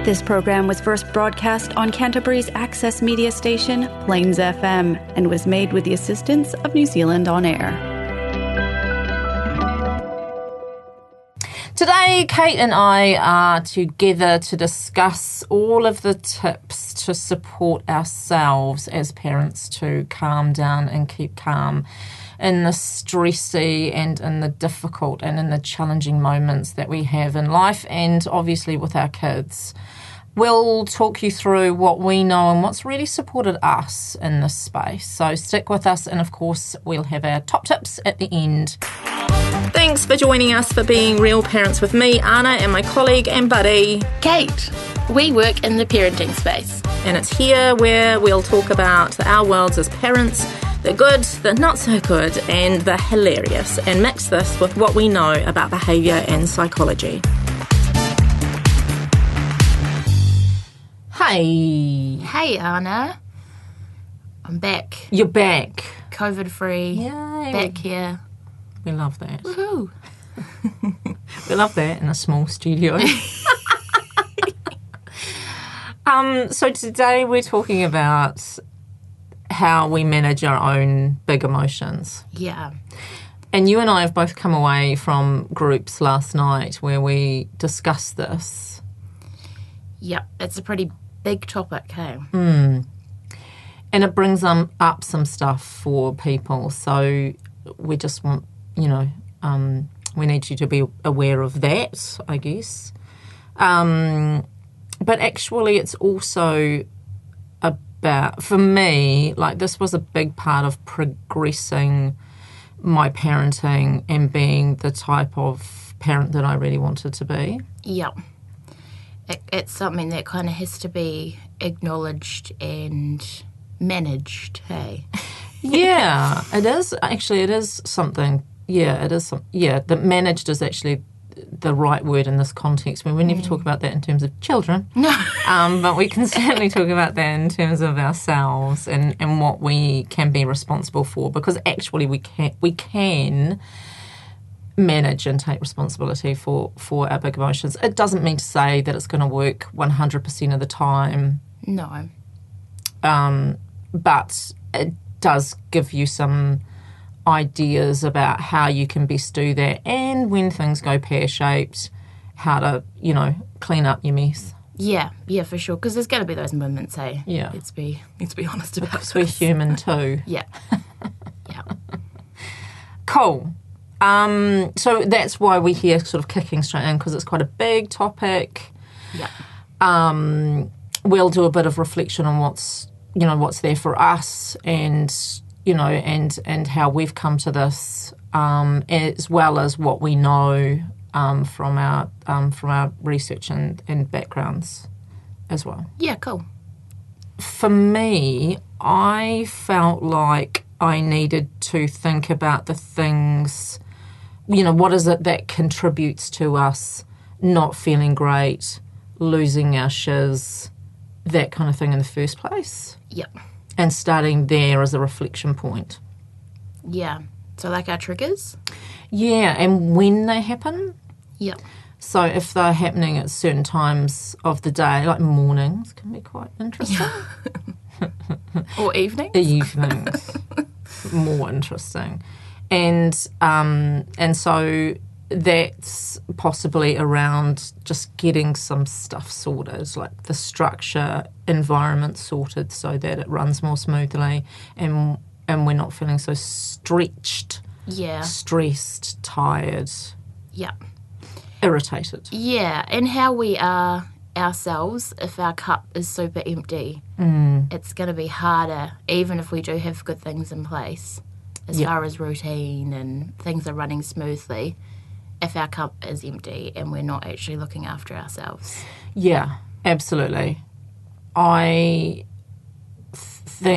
This program was first broadcast on Canterbury's access media station, Plains FM, and was made with the assistance of New Zealand On Air. Today, Kate and I are together to discuss all of the tips to support ourselves as parents to calm down and keep calm in the stressy and in the difficult and in the challenging moments that we have in life and obviously with our kids. We'll talk you through what we know and what's really supported us in this space. So stick with us, and of course we'll have our top tips at the end. Thanks for joining us for Being Real Parents with me, Anna, and my colleague and buddy, Kate. We work in the parenting space. And it's here where we'll talk about our worlds as parents, the good, the not so good, and the hilarious, and mix this with what we know about behaviour and psychology. Hey. Hey, Anna. I'm back. You're back. COVID-free. Yay. Back here. We love that. Woohoo. We love that in a small studio. So today we're talking about how we manage our own big emotions. Yeah. And you and I have both come away from groups last night where we discussed this. Yep, it's a pretty big topic, hey? And it brings up some stuff for people. So we just want, we need you to be aware of that, I guess. But actually it's also about, for me, like this was a big part of progressing my parenting and being the type of parent that I really wanted to be. Yep. It's something that kind of has to be acknowledged and managed, hey? Yeah, it is. Actually, it is something. Yeah, it is. The managed is actually the right word in this context. We never talk about that in terms of children. No. But we can certainly talk about that in terms of ourselves and what we can be responsible for, because actually we can manage and take responsibility for our big emotions. It doesn't mean to say that it's going to work 100% of the time. No. But it does give you some ideas about how you can best do that, and when things go pear-shaped, how to, clean up your mess. Yeah, for sure. Because there's going to be those moments, hey? Yeah. Let's be honest about Because this. we're human too. Yeah. Yeah. Cool. So that's why we're here sort of kicking straight in, because it's quite a big topic. Yeah. We'll do a bit of reflection on what's there for us and how we've come to this, as well as what we know from our research and backgrounds as well. Yeah, cool. For me, I felt like I needed to think about the things, what is it that contributes to us not feeling great, losing our shiz, that kind of thing in the first place. Yep. And starting there as a reflection point. Yeah. So like our triggers? Yeah, and when they happen. Yep. So if they're happening at certain times of the day, like mornings can be quite interesting. Or evenings? Evenings. More interesting. And so that's possibly around just getting some stuff sorted, like the structure, environment sorted so that it runs more smoothly and we're not feeling so stretched, stressed, tired, irritated. Yeah, and how we are ourselves if our cup is super empty. It's going to be harder, even if we do have good things in place, as far as routine and things are running smoothly, if our cup is empty and we're not actually looking after ourselves. Yeah, absolutely. I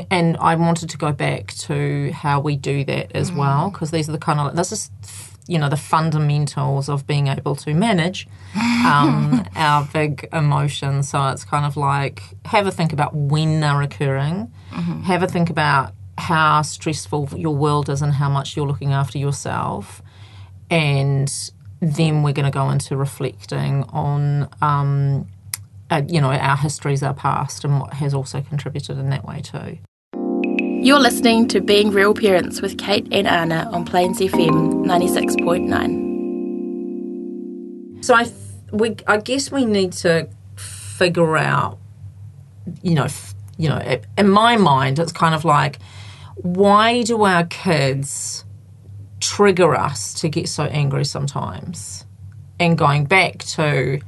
and I wanted to go back to how we do that as well, because these are the kind of, this is, the fundamentals of being able to manage our big emotions. So it's kind of like, have a think about when they're occurring, have a think about how stressful your world is and how much you're looking after yourself, and then we're going to go into reflecting on our histories, our past, and what has also contributed in that way too. You're listening to Being Real Parents with Kate and Anna on Plains FM 96.9. So I guess we need to figure out, in my mind, it's kind of like, why do our kids trigger us to get so angry sometimes? And going back to,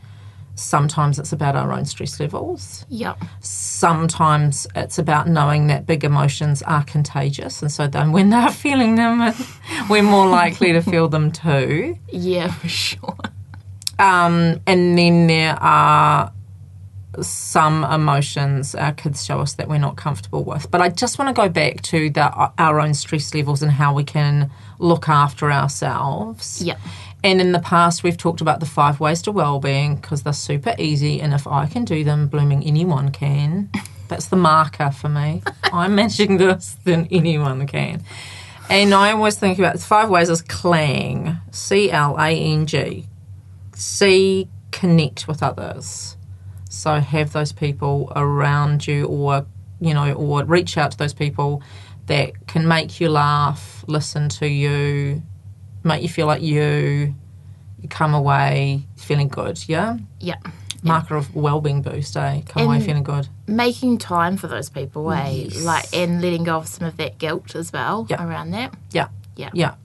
sometimes it's about our own stress levels. Yep. Sometimes it's about knowing that big emotions are contagious, and so then when they're feeling them, we're more likely to feel them too. Yeah, for sure. And then there are some emotions our kids show us that we're not comfortable with. But I just want to go back to our own stress levels and how we can look after ourselves. Yep. And in the past, we've talked about the 5 ways to wellbeing because they're super easy, and if I can do them, blooming anyone can. That's the marker for me. I'm managing this, then anyone can. And I always think about the 5 ways as CLANG, C-L-A-N-G. C, connect with others. So have those people around you, or reach out to those people that can make you laugh, listen to you, make you feel like you come away feeling good, yeah? Yeah. Marker of wellbeing boost, eh? Come away feeling good. Making time for those people, eh? Yes. And letting go of some of that guilt as well around that. Yeah. Yeah. Yeah.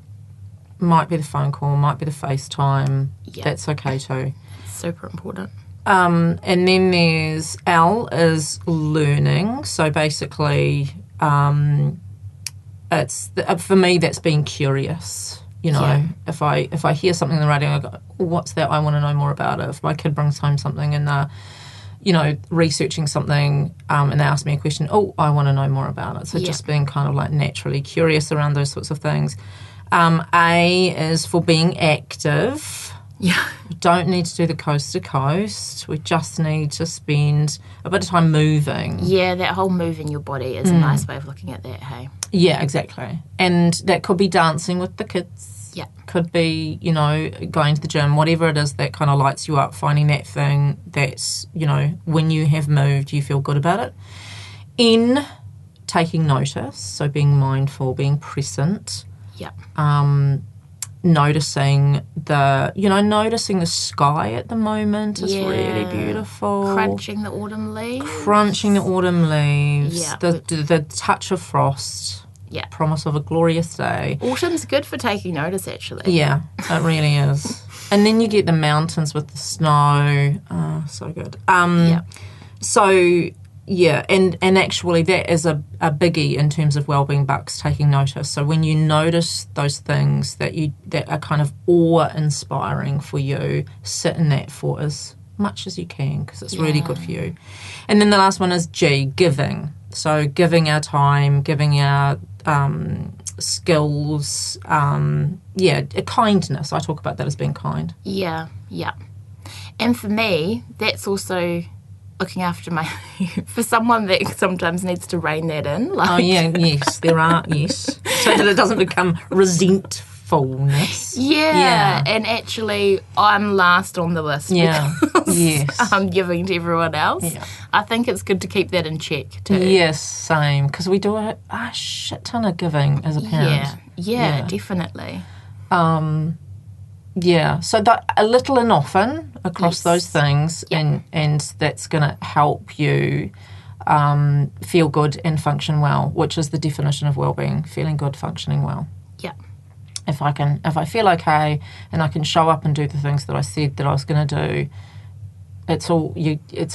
Might be the phone call, might be the FaceTime. Yeah. That's okay too. Super important. And then there's L is learning. So basically, it's for me that's being curious. If I hear something on the radio, I go, what's that? I want to know more about it. If my kid brings home something and researching something, and they ask me a question, I want to know more about it. So just being kind of like naturally curious around those sorts of things. A is for being active. Yeah. We don't need to do the coast to coast. We just need to spend a bit of time moving. Yeah, that whole moving your body is a nice way of looking at that, hey? Yeah, exactly. And that could be dancing with the kids. Yeah. Could be, going to the gym, whatever it is that kind of lights you up, finding that thing that's, when you have moved, you feel good about it. N, taking notice, so being mindful, being present. Yeah. Noticing the sky at the moment is really beautiful. Crunching the autumn leaves. Yeah. The touch of frost. Yeah. Promise of a glorious day. Autumn's good for taking notice, actually. Yeah, it really is. And then you get the mountains with the snow. Oh, so good. So, yeah, and actually that is a biggie in terms of wellbeing bucks, taking notice. So when you notice those things that are kind of awe-inspiring for you, sit in that for as much as you can because it's really good for you. And then the last one is G, giving. So giving our time, giving our skills, kindness. I talk about that as being kind. Yeah, yeah. And for me, that's also looking after for someone that sometimes needs to rein that in. Yes, there are, yes. So that it doesn't become resentfulness. Yeah, and actually I'm last on the list because I'm giving to everyone else. Yeah. I think it's good to keep that in check too. Yes, same, because we do a shit ton of giving as a parent. Yeah, definitely. Yeah, so a little and often across those things, and that's going to help you feel good and function well, which is the definition of well-being: feeling good, functioning well. Yeah. If I feel okay and I can show up and do the things that I said that I was going to do, it's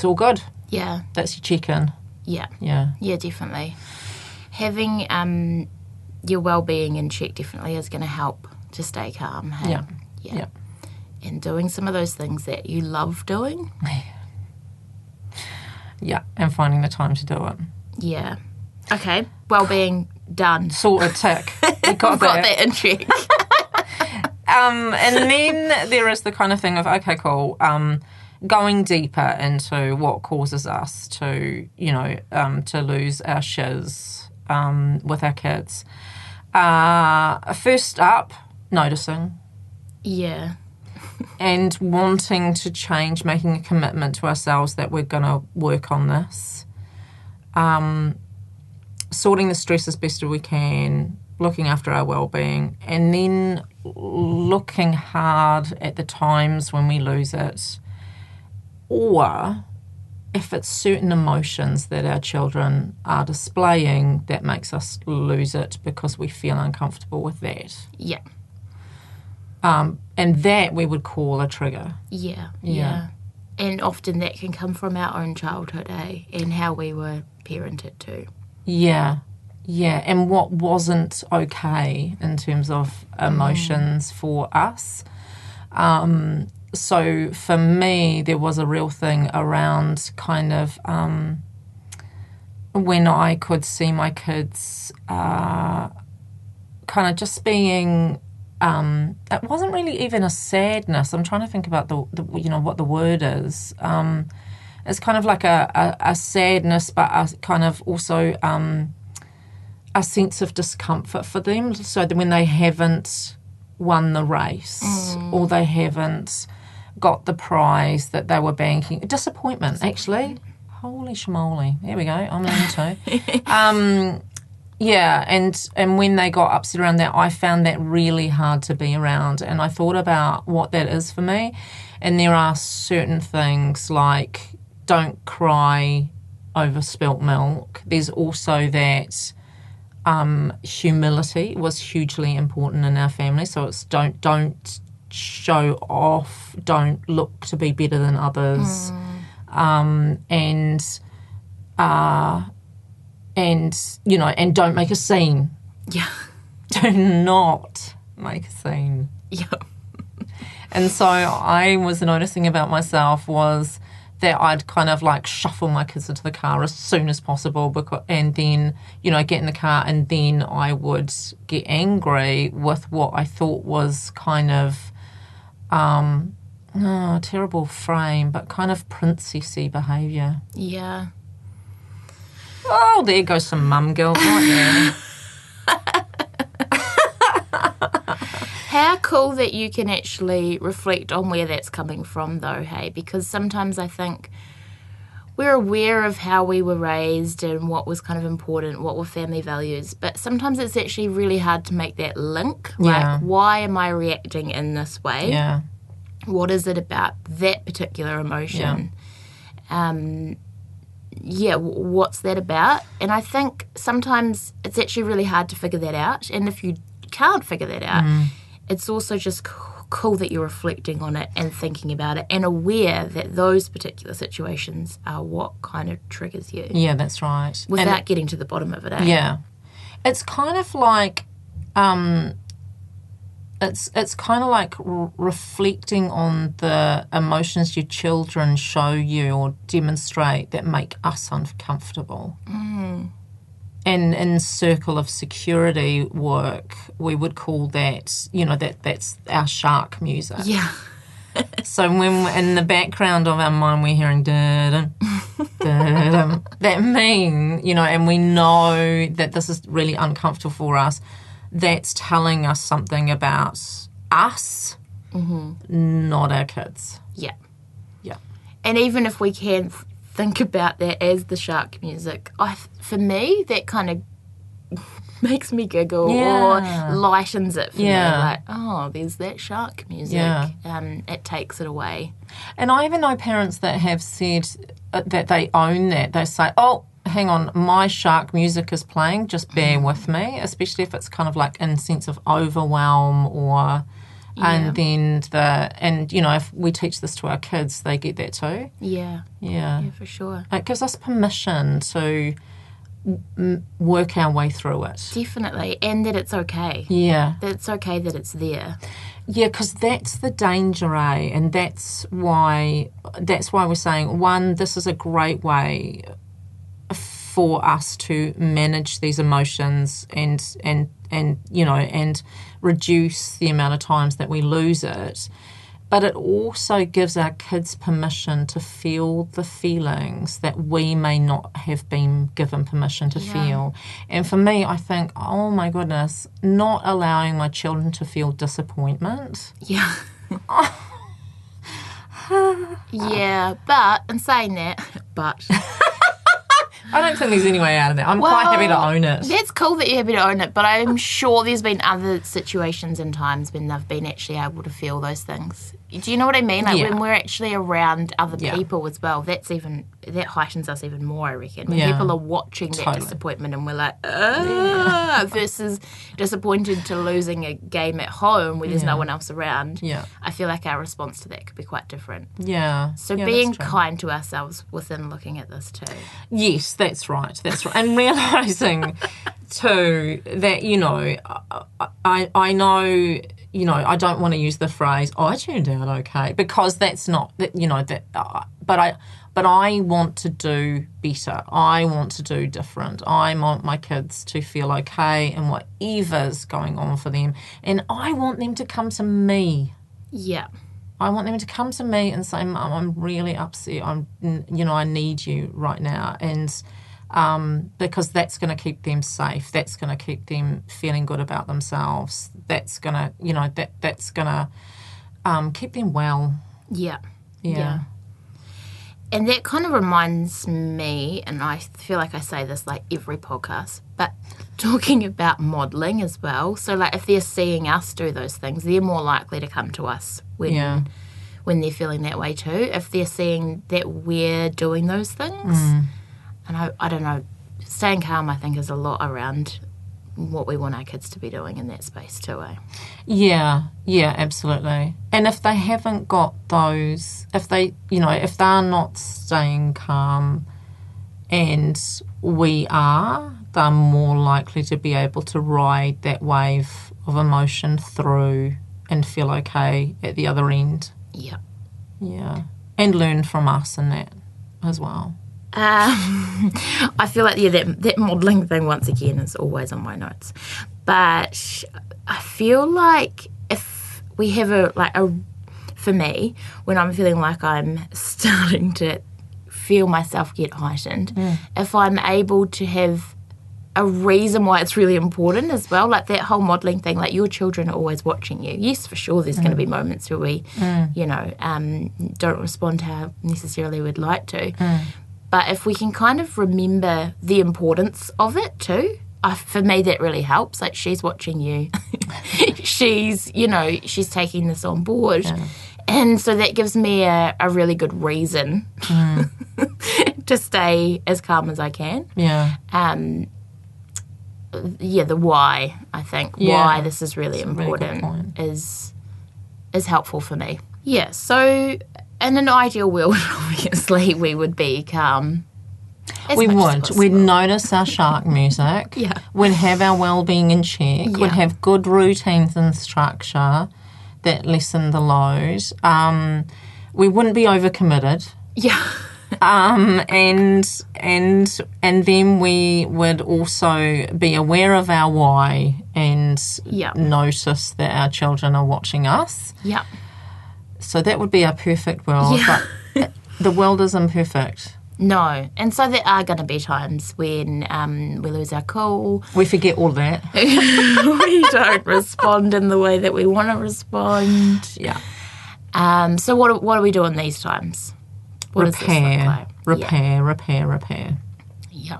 all good. Yeah. That's your check-in. Yeah. Yeah. Yeah, definitely. Having your well-being in check definitely is going to help to stay calm. Hey? Yeah. Yeah. And doing some of those things that you love doing. Yeah, and finding the time to do it. Yeah. Okay, well-being done. Sort of tick. We got that in check. And then there is the kind of thing of, okay, cool, going deeper into what causes us to, to lose our shiz with our kids. First up, noticing. Yeah. and wanting to change, making a commitment to ourselves that we're going to work on this. Sorting the stress as best as we can, looking after our well-being, and then looking hard at the times when we lose it, or if it's certain emotions that our children are displaying that makes us lose it because we feel uncomfortable with that. Yeah. And that we would call a trigger. Yeah. And often that can come from our own childhood, and how we were parented too. Yeah, and what wasn't okay in terms of emotions for us. So for me, there was a real thing around kind of when I could see my kids kind of just being, it wasn't really even a sadness. I'm trying to think about the what the word is. It's kind of like a sadness, but a kind of also a sense of discomfort for them. So that when they haven't won the race or they haven't got the prize that they were banking, disappointment actually. Holy schmoly! There we go. I'm learning too. Yeah, and when they got upset around that, I found that really hard to be around, and I thought about what that is for me. And there are certain things like don't cry over spilt milk. There's also that humility was hugely important in our family. So it's don't show off, don't look to be better than others, and and don't make a scene. Yeah. Do not make a scene. Yeah. And so I was noticing about myself was that I'd kind of like shuffle my kids into the car as soon as possible, and then, get in the car, and then I would get angry with what I thought was kind of, terrible frame, but kind of princessy behaviour. Yeah. Oh, there goes some mum guilt right there. How cool that you can actually reflect on where that's coming from, though, hey? Because sometimes I think we're aware of how we were raised and what was kind of important, what were family values, but sometimes it's actually really hard to make that link. Yeah. Like, why am I reacting in this way? Yeah. What is it about that particular emotion? What's that about? And I think sometimes it's actually really hard to figure that out. And if you can't figure that out, it's also just cool that you're reflecting on it and thinking about it and aware that those particular situations are what kind of triggers you. Yeah, that's right. Without getting to the bottom of it, eh? Yeah. It's kind of like it's kind of like reflecting on the emotions your children show you or demonstrate that make us uncomfortable. And in circle of security work, we would call that, that's our shark music. Yeah. So when in the background of our mind we're hearing da-dum, da-dum, that mean, and we know that this is really uncomfortable for us, that's telling us something about us, not our kids. Yeah. Yeah. And even if we can think about that as the shark music, for me, that kind of makes me giggle or lightens it for me. Like, oh, there's that shark music. Yeah. It takes it away. And I even know parents that have said that they own that. They say, oh, hang on, my shark music is playing, just bear with me, especially if it's kind of like in sense of overwhelm or... And then if we teach this to our kids, they get that too. Yeah. Yeah. Yeah, for sure. It gives us permission to work our way through it. Definitely. And that it's okay. Yeah. That it's okay that it's there. Yeah, because that's the danger, eh? And that's why we're saying, one, this is a great way for us to manage these emotions and reduce the amount of times that we lose it. But it also gives our kids permission to feel the feelings that we may not have been given permission to feel. And for me, I think, oh my goodness, not allowing my children to feel disappointment. Yeah. Yeah, but in saying that, I don't think there's any way out of that. I'm quite happy to own it. That's cool that you're happy to own it, but I'm sure there's been other situations and times when they've been actually able to feel those things. Do you know what I mean? Like when we're actually around other people as well, that heightens us even more, I reckon. When people are watching that disappointment and we're like, versus disappointed to losing a game at home where there's no one else around. Yeah. I feel like our response to that could be quite different. Yeah. So being kind to ourselves within looking at this too. Yes, that's right. And realising too that, I know, I don't want to use the phrase, I turned out okay, because that's not, but I want to do better. I want to do different. I want my kids to feel okay in whatever's going on for them. And I want them to come to me. Yeah. I want them to come to me and say, Mum, I'm really upset. I need you right now. And because that's going to keep them safe. That's going to keep them feeling good about themselves. That's going to, that's going to keep them well. Yeah. Yeah. And that kind of reminds me, and I feel like I say this like every podcast, but talking about modelling as well. So like if they're seeing us do those things, they're more likely to come to us when they're feeling that way too. If they're seeing that we're doing those things. And I don't know, staying calm I think is a lot around what we want our kids to be doing in that space too, eh? Yeah, absolutely. And if they haven't got those, if they're not staying calm and we are, they're more likely to be able to ride that wave of emotion through and feel okay at the other end. Yeah. Yeah. And learn from us in that as well. I feel like that modelling thing once again is always on my notes, but I feel like if we have for me, when I'm feeling like I'm starting to feel myself get heightened, if I'm able to have a reason why it's really important as well, like that whole modelling thing, like your children are always watching you. Yes, for sure, there's going to be moments where we, don't respond how necessarily we'd like to. But if we can kind of remember the importance of it too, for me that really helps. Like she's watching you. she's taking this on board. Yeah. And so that gives me a really good reason to stay as calm as I can. Yeah. The why, I think, why this is really important is helpful for me. Yeah, so in an ideal world, obviously, we would be calm. We would. We'd notice our shark music. Yeah. We'd have our well-being in check. Yeah. We'd have good routines and structure that lessen the load. We wouldn't be overcommitted. Yeah. And then we would also be aware of our why and notice that our children are watching us. Yeah. So that would be our perfect world, but the world is imperfect. No. And so there are going to be times when we lose our cool. We forget all that. We don't respond in the way that we want to respond. Yeah. So what do we do in these times? What does this look like? Repair. Yeah.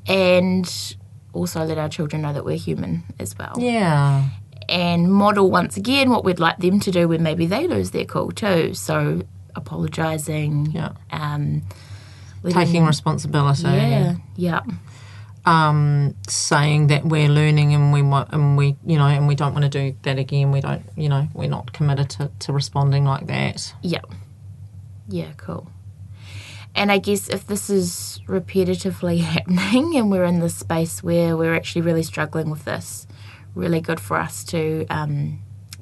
And also let our children know that we're human as well. Yeah. And model once again what we'd like them to do when maybe they lose their cool too. So apologising. Yeah. Taking responsibility. Yeah. Saying that we're learning and we don't want to do that again. We don't, we're not committed to responding like that. Yeah. Yeah, cool. And I guess if this is repetitively happening and we're in this space where we're actually really struggling with this, really good for us to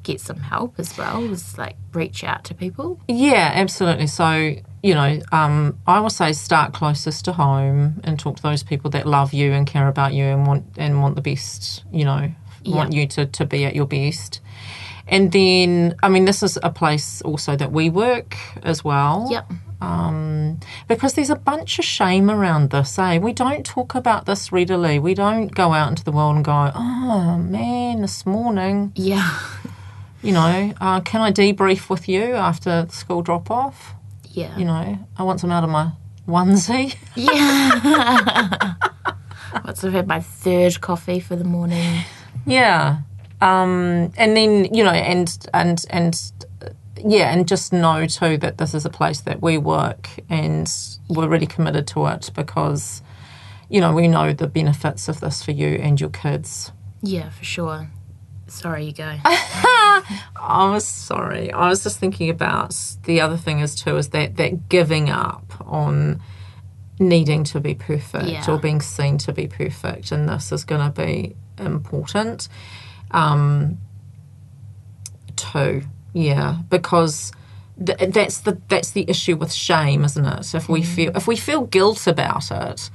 get some help as well, is like reach out to people. Yeah, absolutely. So, I will say start closest to home and talk to those people that love you and care about you and want the best, want you to be at your best. And then, this is a place also that we work as well. Yep. Because there's a bunch of shame around this, eh? We don't talk about this readily. We don't go out into the world and go, oh, man, this morning. Yeah. can I debrief with you after school drop-off? Yeah. I want some out of my onesie. Yeah. Once I've had my third coffee for the morning. Yeah. And then, and just know too that this is a place that we work and we're really committed to it because, we know the benefits of this for you and your kids. Yeah, for sure. Sorry, you go. I was sorry. I was just thinking about the other thing is that giving up on needing to be perfect or being seen to be perfect, and this is going to be important too. Yeah, because that's the issue with shame, isn't it? If we feel guilt about it,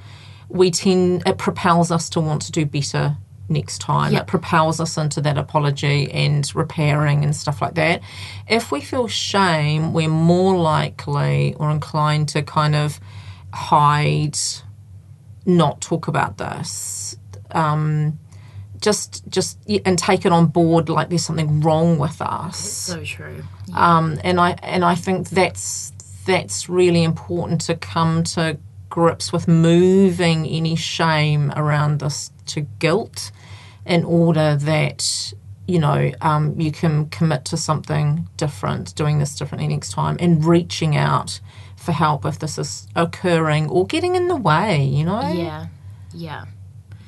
it propels us to want to do better next time. It propels us into that apology and repairing and stuff like that. If we feel shame, we're more likely or inclined to kind of hide, not talk about this, just and take it on board like there's something wrong with us. So true. Yeah. And I think that's really important to come to grips with, moving any shame around this to guilt in order that you can commit to something different, doing this differently next time, and reaching out for help if this is occurring or getting in the way, Yeah.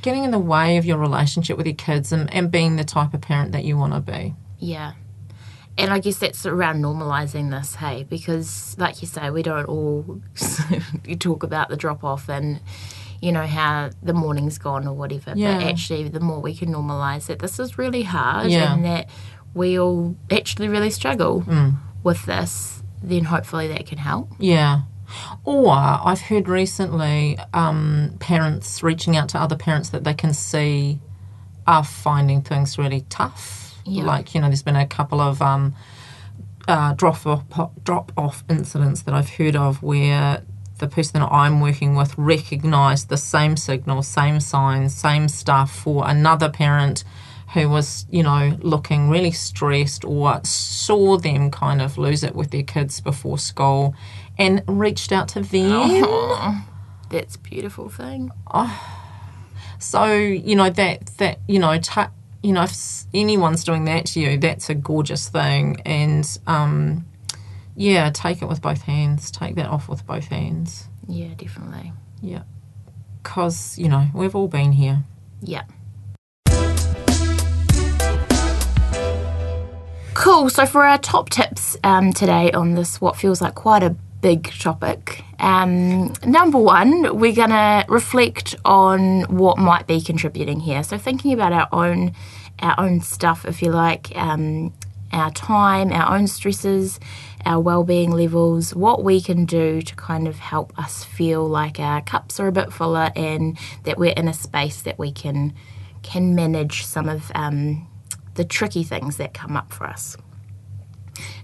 Getting in the way of your relationship with your kids and being the type of parent that you want to be. Yeah. And I guess that's around normalising this, hey, because like you say, we don't all talk about the drop-off and, how the morning's gone or whatever. Yeah. But actually, the more we can normalise that this is really hard Yeah. and that we all actually really struggle with this, then hopefully that can help. Yeah. Or I've heard recently parents reaching out to other parents that they can see are finding things really tough. Yeah. Like, there's been a couple of drop-off incidents that I've heard of where the person that I'm working with recognised the same signals, same signs, same stuff for another parent who was, looking really stressed or saw them kind of lose it with their kids before school and reached out to them. Oh, that's a beautiful thing. So, if anyone's doing that to you, that's a gorgeous thing. And, take it with both hands. Take that off with both hands. Yeah, definitely. Yeah. Because, we've all been here. Yeah. Cool. So for our top tips today on this, what feels like quite a big topic, number one, we're going to reflect on what might be contributing here. So thinking about our own stuff, if you like, our time, our own stresses, our well-being levels, what we can do to kind of help us feel like our cups are a bit fuller and that we're in a space that we can manage some of the tricky things that come up for us.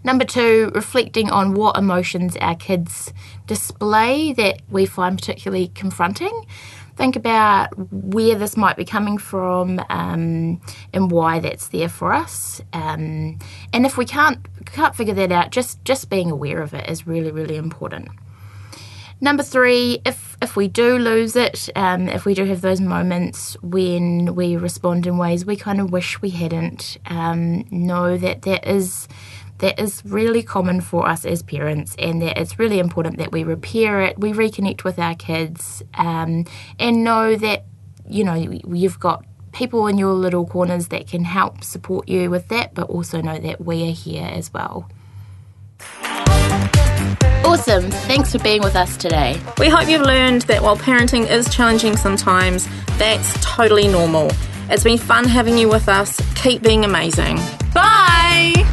Number two, reflecting on what emotions our kids display that we find particularly confronting. Think about where this might be coming from and why that's there for us. And if we can't figure that out, just being aware of it is really, really important. Number three, if we do lose it, if we do have those moments when we respond in ways we kind of wish we hadn't, know that is really common for us as parents, and that it's really important that we repair it, we reconnect with our kids, and know that, you've got people in your little corners that can help support you with that, but also know that we are here as well. Awesome. Thanks for being with us today. We hope you've learned that while parenting is challenging sometimes, that's totally normal. It's been fun having you with us. Keep being amazing. Bye!